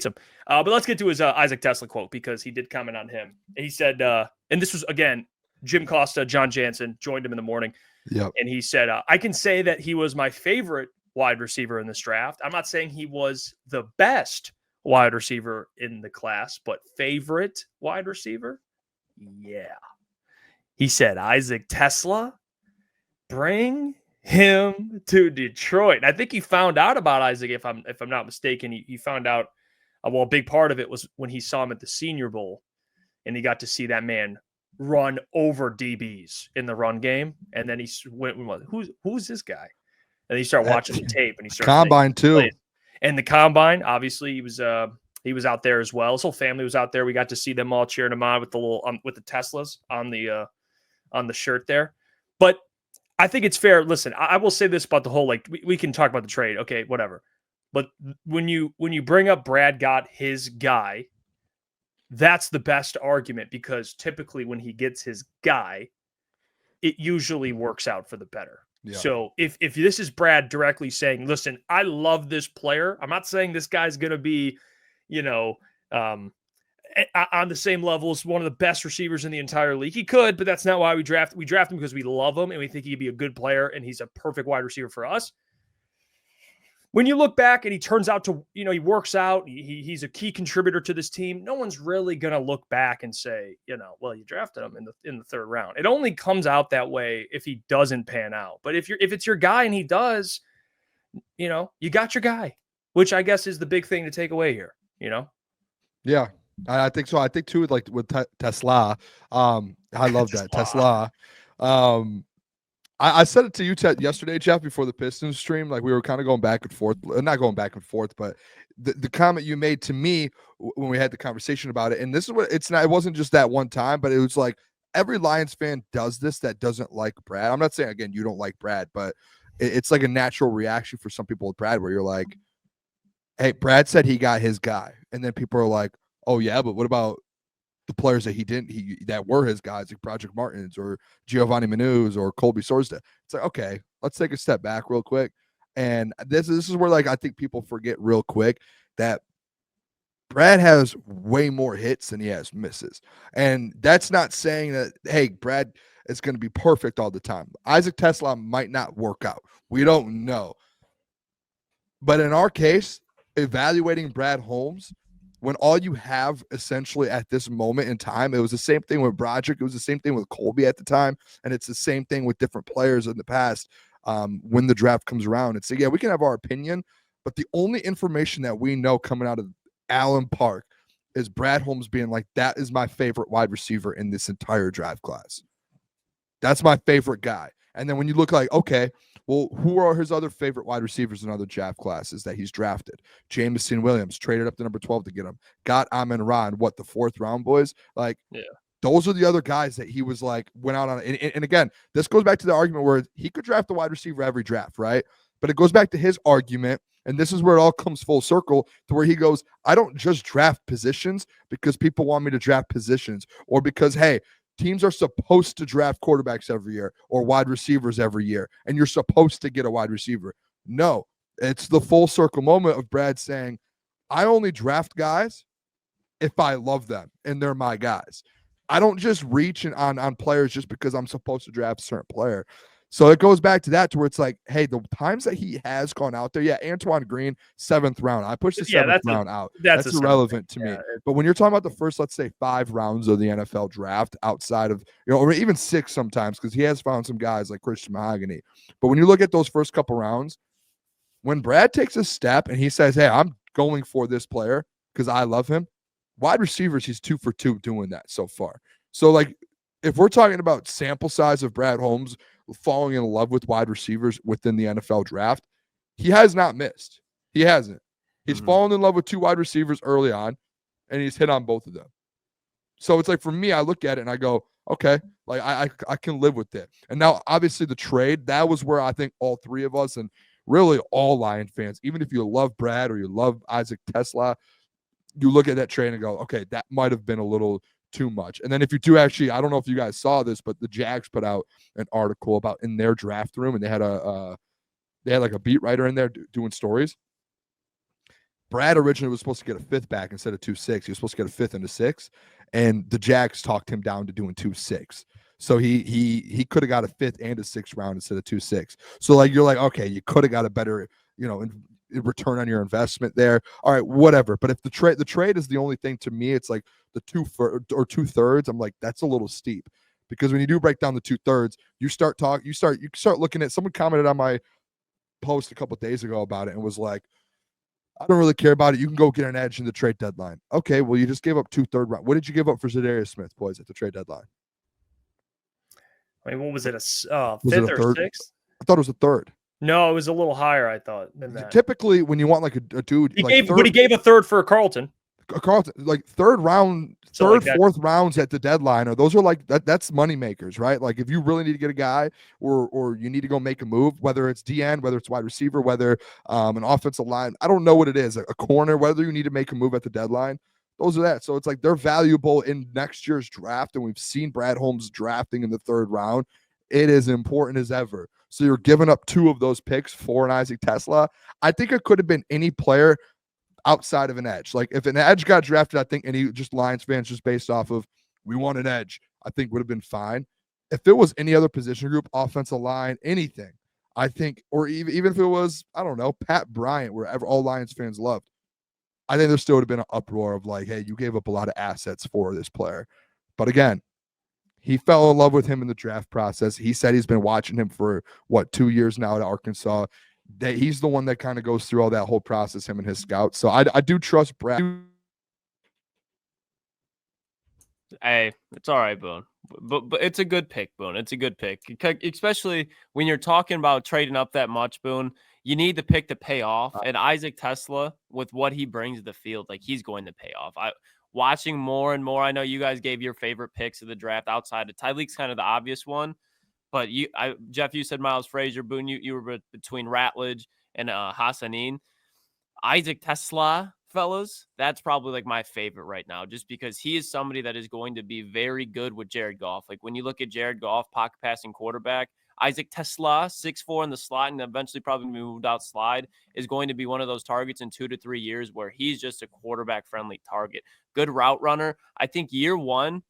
hates him. But let's get to his Isaac Teslaa quote, because he did comment on him. He said, and this was, again, Jim Costa, John Jansen joined him in the morning. Yep. And he said, I can say that he was my favorite wide receiver in this draft. I'm not saying he was the best wide receiver in the class, but favorite wide receiver? Yeah. He said, Isaac Teslaa, bring him to Detroit. And I think he found out about Isaac, if I'm not mistaken. He found out, well, a big part of it was when he saw him at the Senior Bowl, and he got to see that man run over DBs in the run game. And then he went, who's this guy? And he started watching the tape, and he started combine too. Plays. And the combine, obviously, he was out there as well. His whole family was out there. We got to see them all cheering him on with the little with the Teslas on the shirt there. But I think it's fair. Listen, I will say this about the whole, like, we can talk about the trade. Okay, whatever. But when you bring up Brad got his guy, that's the best argument, because typically when he gets his guy, it usually works out for the better. Yeah. So if this is Brad directly saying, listen, I love this player. I'm not saying this guy's going to be, on the same level as one of the best receivers in the entire league. He could, but that's not why we draft him, because we love him and we think he'd be a good player and he's a perfect wide receiver for us. When you look back and he turns out to, he works out, he's a key contributor to this team, no one's really going to look back and say, well, you drafted him in the third round. It only comes out that way if he doesn't pan out. But if it's your guy and he does, you got your guy, which I guess is the big thing to take away here, Yeah, I think so. I think too, like with Teslaa, I love that Teslaa. I said it to you yesterday, Jeff, before the Pistons stream. Like, we were kind of going back and forth, not going back and forth, but the comment you made to me when we had the conversation about it. And this is what it wasn't just that one time, but it was like every Lions fan does this that doesn't like Brad. I'm not saying, again, you don't like Brad, but it's like a natural reaction for some people with Brad, where you're like, hey, Brad said he got his guy. And then people are like, oh yeah, but what about the players that that were his guys, like Project Martins or Giovanni Manuz or Colby Sorsted? It's like, okay, let's take a step back real quick. And this is where, like, I think people forget real quick that Brad has way more hits than he has misses. And that's not saying that, hey, Brad is going to be perfect all the time. Isaac Teslaa might not work out. We don't know. But in our case, evaluating Brad Holmes, when all you have essentially at this moment in time, it was the same thing with Broderick, it was the same thing with Colby at the time, and it's the same thing with different players in the past. When the draft comes around, it's, yeah, we can have our opinion, but the only information that we know coming out of Allen Park is Brad Holmes being like, that is my favorite wide receiver in this entire draft class. That's my favorite guy. And then when you look like, okay, well, who are his other favorite wide receivers in other draft classes that he's drafted? Jameson Williams, traded up to number 12 to get him. Got Amon-Ra in, the fourth round, boys? Like, yeah. Those are the other guys that he was like, went out on. And again, this goes back to the argument where he could draft a wide receiver every draft, right? But it goes back to his argument, and this is where it all comes full circle, to where he goes, I don't just draft positions because people want me to draft positions, or because, hey, teams are supposed to draft quarterbacks every year or wide receivers every year, and you're supposed to get a wide receiver. No, it's the full circle moment of Brad saying, I only draft guys if I love them and they're my guys. I don't just reach on players just because I'm supposed to draft a certain player. So it goes back to that, to where it's like, hey, the times that he has gone out there, yeah, Antoine Green, 7th round. I pushed the 7th round out. That's irrelevant to me. But when you're talking about the first, let's say, 5 rounds of the NFL draft, outside of, or even 6 sometimes, because he has found some guys like Christian Mahogany. But when you look at those first couple rounds, when Brad takes a step and he says, hey, I'm going for this player because I love him, wide receivers, he's 2 for 2 doing that so far. So, like, if we're talking about sample size of Brad Holmes falling in love with wide receivers within the NFL draft, he has not missed. He hasn't. He's fallen in love with 2 wide receivers early on, and he's hit on both of them. So it's like, for me, I look at it and I go, okay, like I can live with it. And now, obviously, the trade, that was where I think all 3 of us, and really all Lion fans, even if you love Brad or you love Isaac Teslaa, you look at that trade and go, okay, that might have been a little too much. And then if you do, actually, I don't know if you guys saw this, but the Jags put out an article about in their draft room, and they had like a beat writer in there doing stories. Brad originally was supposed to get a 5th back instead of 2.6. He was supposed to get a 5th and a 6th, and the Jags talked him down to doing 2.6. So he could have got a 5th and a 6th round instead of 2.6. So like you're like, okay, you could have got a better, return on your investment there. All right, whatever. But if the trade is the only thing, to me, it's like the 2/3. I'm like, that's a little steep, because when you do break down the 2/3, you start looking at. Someone commented on my post a couple days ago about it and was like, I don't really care about it. You can go get an edge in the trade deadline. Okay, well, you just gave up 2/3 round. What did you give up for Zadarius Smith, boys, at the trade deadline? I mean, what was it, a Was 5th it a or third? 6th? I thought it was a 3rd. No, it was a little higher, I thought, than that. Typically, when you want like a dude, He like gave a 3rd for Carlton. Carlton, like 3rd round, So like 4th rounds at the deadline, or those are like that's money makers, right? Like if you really need to get a guy, or you need to go make a move, whether it's DN, whether it's wide receiver, whether an offensive line, I don't know what it is, a corner, whether you need to make a move at the deadline, those are that. So it's like they're valuable in next year's draft, and we've seen Brad Holmes drafting in the 3rd round. It is important as ever. So you're giving up 2 of those picks for an Isaac Teslaa. I think it could have been any player outside of an edge. Like if an edge got drafted, I think any just Lions fans just based off of we want an edge, I think would have been fine. If it was any other position group, offensive line, anything, I think, or even if it was, I don't know, Pat Bryant, wherever all Lions fans loved, I think there still would have been an uproar of like, hey, you gave up a lot of assets for this player. But again, he fell in love with him in the draft process. He said he's been watching him for 2 years now at Arkansas. That he's the one that kind of goes through all that whole process, him and his scouts. So I do trust Brad. Hey, it's all right, Boone. But it's a good pick, Boone. It's a good pick, especially when you're talking about trading up that much, Boone. You need the pick to pay off. And Isaac Teslaa, with what he brings to the field, like he's going to pay off. Watching more and more, I know you guys gave your favorite picks of the draft outside of Tyreek's kind of the obvious one. But Jeff, you said Miles Frazier. Boone, you were between Ratledge and Hassanin. Isaac Teslaa, fellas, that's probably like my favorite right now, just because he is somebody that is going to be very good with Jared Goff. Like when you look at Jared Goff, pocket passing quarterback, Isaac Teslaa, 6'4" in the slot and eventually probably moved out slide, is going to be one of those targets in 2 to 3 years where he's just a quarterback-friendly target. Good route runner. I think year one,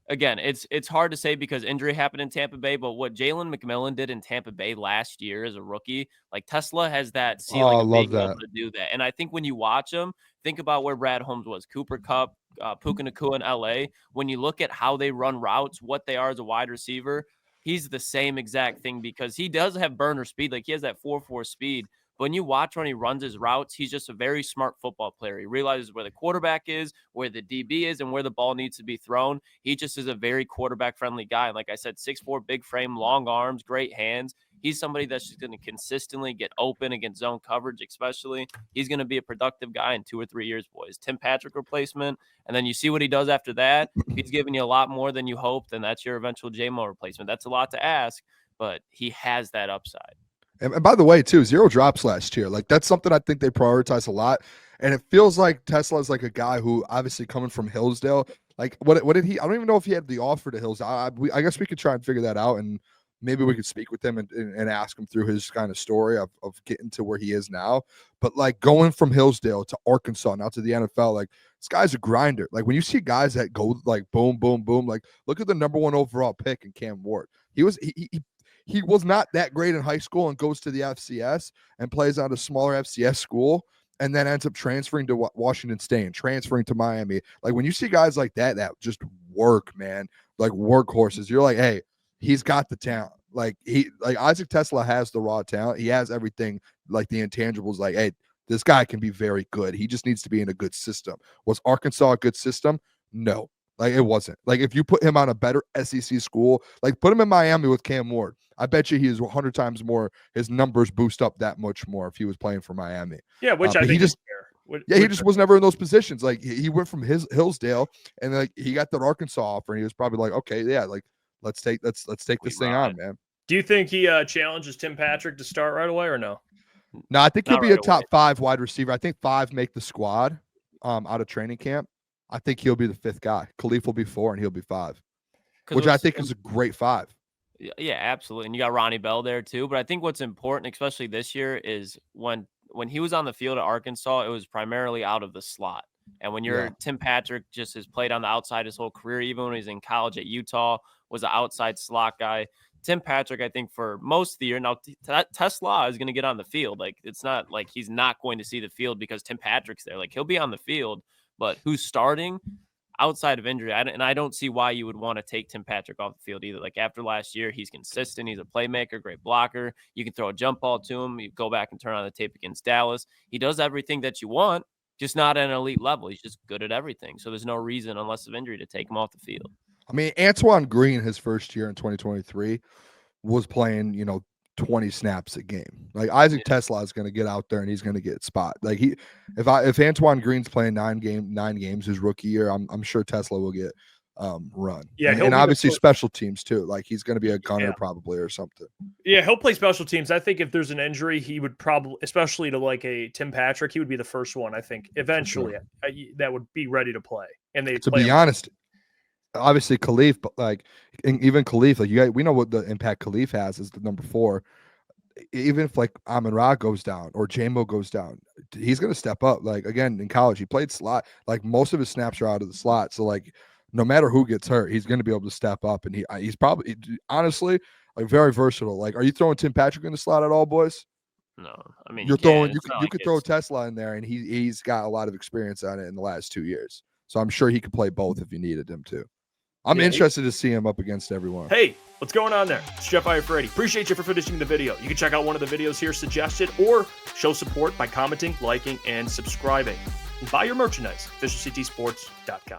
Again, it's hard to say because injury happened in Tampa Bay, but what Jalen McMillan did in Tampa Bay last year as a rookie, like Teslaa has that ceiling of being able to do that. And I think when you watch him, think about where Brad Holmes was, Cooper Kupp, Puka Nacua in LA. When you look at how they run routes, what they are as a wide receiver, he's the same exact thing because he does have burner speed. Like he has that 4.4 speed. But when you watch when he runs his routes, he's just a very smart football player. He realizes where the quarterback is, where the DB is, and where the ball needs to be thrown. He just is a very quarterback-friendly guy. And like I said, 6'4", big frame, long arms, great hands. He's somebody that's just going to consistently get open against zone coverage, especially. He's going to be a productive guy in 2 or 3 years, boys. Tim Patrick replacement, and then you see what he does after that. If he's giving you a lot more than you hoped, then that's your eventual J-Mo replacement. That's a lot to ask, but he has that upside. And by the way, too, 0 drops last year. Like that's something I think they prioritize a lot. And it feels like Teslaa is like a guy who obviously coming from Hillsdale. Like what did he? I don't even know if he had the offer to Hillsdale. I guess we could try and figure that out, and maybe we could speak with him and ask him through his kind of story of getting to where he is now. But like going from Hillsdale to Arkansas now to the NFL, like this guy's a grinder. Like when you see guys that go like boom, boom, boom, like look at the #1 overall pick in Cam Ward. He was not that great in high school and goes to the FCS and plays at a smaller FCS school and then ends up transferring to Washington State and transferring to Miami. Like when you see guys like that just work, man, like workhorses, you're like, hey, he's got the talent. Like Isaac Teslaa has the raw talent. He has everything, like the intangibles. Like, hey, this guy can be very good. He just needs to be in a good system. Was Arkansas a good system? No. Like it wasn't. Like if you put him on a better SEC school, like put him in Miami with Cam Ward, I bet you he is 100 times more. His numbers boost up that much more if he was playing for Miami. Yeah, which I think he just fair. He just was never in those positions. Like he went from Hillsdale and like he got that Arkansas offer and he was probably like, okay, yeah, like let's take this thing on, man. Do you think he challenges Tim Patrick to start right away or no? No, I think he'll be a top 5 wide receiver. I think 5 make the squad out of training camp. I think he'll be the 5th guy. Khalif will be 4 and he'll be 5, which I think is a great 5. Yeah, absolutely. And you got Ronnie Bell there too. But I think what's important, especially this year, is when when he was on the field at Arkansas, it was primarily out of the slot. And when you're Tim Patrick, just has played on the outside his whole career, even when he was in college at Utah, was an outside slot guy. Tim Patrick, I think for most of the year now, Teslaa is going to get on the field. Like, it's not like he's not going to see the field because Tim Patrick's there. Like, he'll be on the field, but who's starting outside of injury? I don't see why you would want to take Tim Patrick off the field either. Like, after last year, he's consistent. He's a playmaker, great blocker. You can throw a jump ball to him. You go back and turn on the tape against Dallas. He does everything that you want, just not at an elite level. He's just good at everything. So there's no reason, unless of injury, to take him off the field. I mean, Antoine Green, his first year in 2023, was playing, 20 snaps a game. Like, Isaac Teslaa is going to get out there and he's going to get spot. Like, if Antoine Green's playing 9 games his rookie year, I'm sure Teslaa will get run. Yeah, and obviously special teams too. Like, he's going to be a gunner probably or something. Yeah, he'll play special teams. I think if there's an injury, he would probably, especially to like a Tim Patrick, he would be the first one. I think eventually that would be ready to play. And to be honest, obviously Khalif, but like even Khalif, like we know what the impact Khalif has as the number 4. Even if like Amon-Ra goes down or J-Mo goes down, he's going to step up. Like, again, in college, he played slot. Like, most of his snaps are out of the slot. So, like, no matter who gets hurt, he's going to be able to step up. And he's probably, honestly, like, very versatile. Like, are you throwing Tim Patrick in the slot at all, boys? No, I mean, you could throw Teslaa in there, and he's got a lot of experience on it in the last 2 years. So I'm sure he could play both if you needed him to. I'm interested to see him up against everyone. Hey, what's going on there? It's Jeff Iafrate. Appreciate you for finishing the video. You can check out one of the videos here suggested or show support by commenting, liking, and subscribing. And buy your merchandise, officialctsports.com.